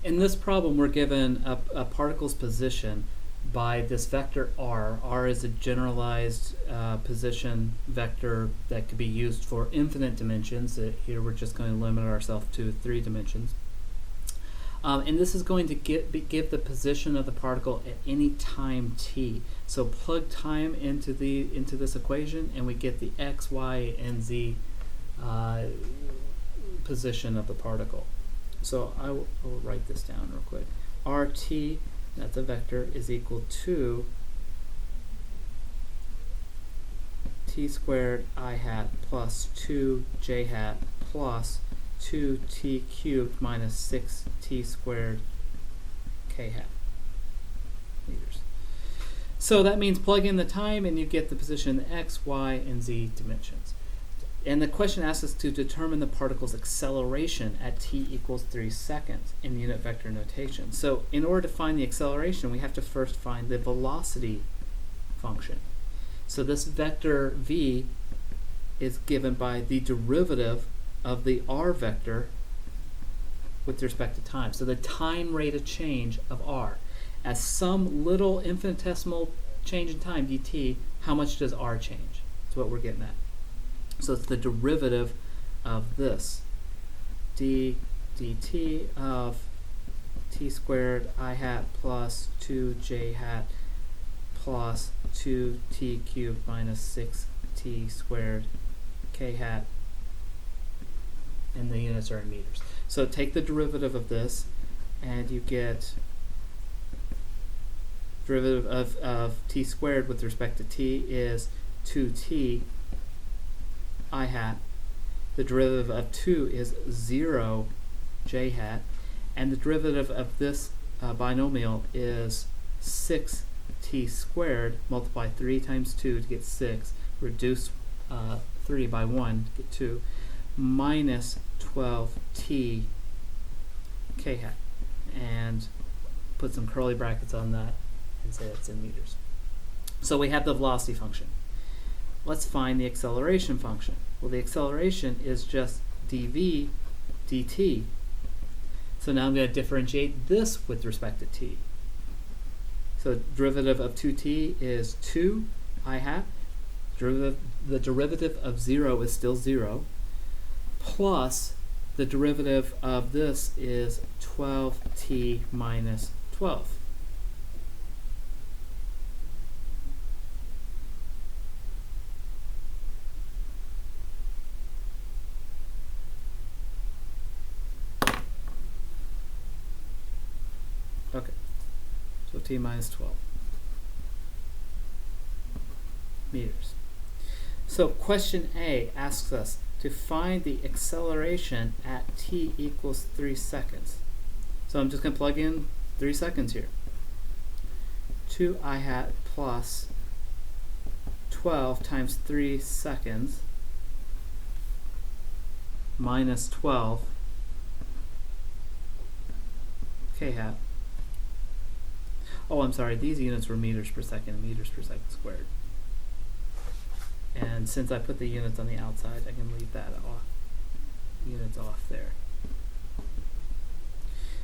In this problem, we're given a particle's position by this vector r. R is a generalized position vector that could be used for infinite dimensions. Here we're just going to limit ourselves to 3 dimensions. And this is going to give the position of the particle at any time t. So plug time into this equation, and we get the x, y, and z position of the particle. So I will write this down real quick. RT, that's a vector, is equal to t squared I hat plus 2j hat plus 2t cubed minus 6t squared k hat meters. So that means plug in the time and you get the position in x, y, and z dimensions. And the question asks us to determine the particle's acceleration at t equals 3 seconds in unit vector notation. So in order to find the acceleration, we have to first find the velocity function. So this vector v is given by the derivative of the r vector with respect to time. So the time rate of change of r. As some little infinitesimal change in time, dt, how much does r change? That's what we're getting at. So it's the derivative of this, dt of t squared I hat plus 2j hat plus 2t cubed minus 6t squared k hat, and the units are in meters. So take the derivative of this, and you get derivative of t squared with respect to t is 2t I hat. The derivative of 2 is 0 j hat, and the derivative of this binomial is 6t squared. Multiply 3 times 2 to get 6, reduce 3 by 1 to get 2, minus 12t k hat, and put some curly brackets on that and say it's in meters. So we have the velocity function. Let's find the acceleration function. Well, the acceleration is just dv dt. So now I'm going to differentiate this with respect to t. So derivative of 2t is 2 I hat. The derivative of 0 is still 0. Plus the derivative of this is 12t minus 12. Okay, so t minus 12 meters. So question A asks us to find the acceleration at t equals 3 seconds. So I'm just going to plug in 3 seconds here. 2 I hat plus 12 times 3 seconds minus 12 k hat. Oh, I'm sorry, these units were meters per second squared. And since I put the units on the outside, I can leave that off, units off there.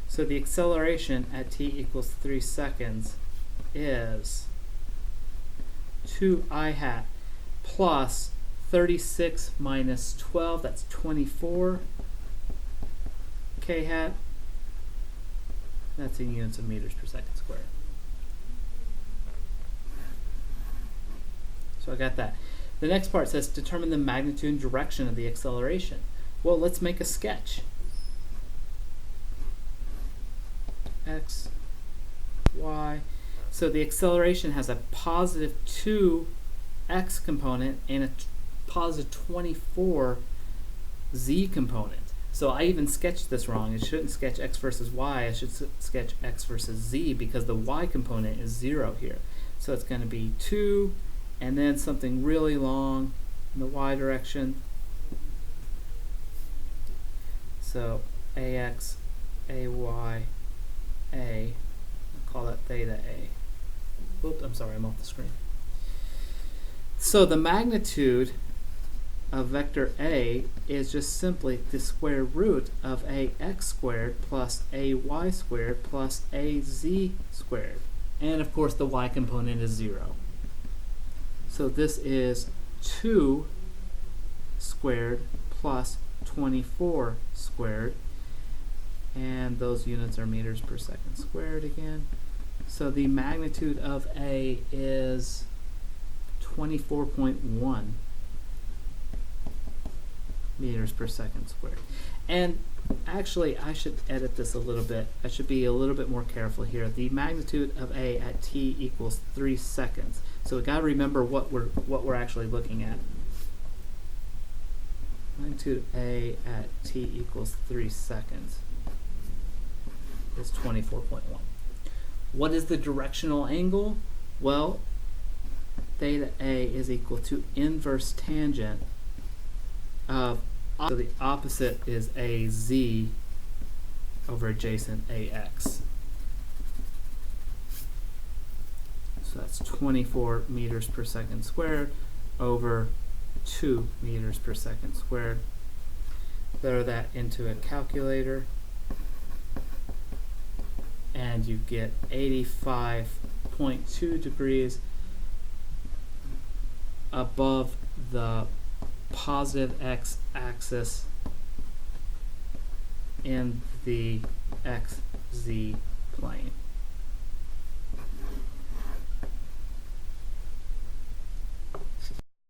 So the acceleration at t equals 3 seconds is 2 I hat plus 36 minus 12, that's 24 k hat. That's in units of meters per second squared. So I got that. The next part says determine the magnitude and direction of the acceleration. Well, let's make a sketch. X, Y. So the acceleration has a positive 2x component and a positive 24 z component. So I even sketched this wrong. I shouldn't sketch x versus y. I should sketch x versus z because the y component is 0 here. So it's going to be 2 and then something really long in the y direction. So ax, ay, a. I'll call that theta a. Oops, I'm sorry, I'm off the screen. So the magnitude of vector A is just simply the square root of ax squared plus ay squared plus az squared. And of course the y component is 0. So this is 2 squared plus 24 squared. And those units are meters per second squared again. So the magnitude of A is 24.1 meters per second squared. And actually, I should edit this a little bit. I should be a little bit more careful here. The magnitude of A at t equals 3 seconds. So we got to remember what we're actually looking at. Magnitude of A at t equals 3 seconds is 24.1. What is the directional angle? Well, theta A is equal to inverse tangent of, so the opposite is AZ over adjacent AX. So that's 24 meters per second squared over 2 meters per second squared. Throw that into a calculator and you get 85.2 degrees above the positive x-axis in the xz plane.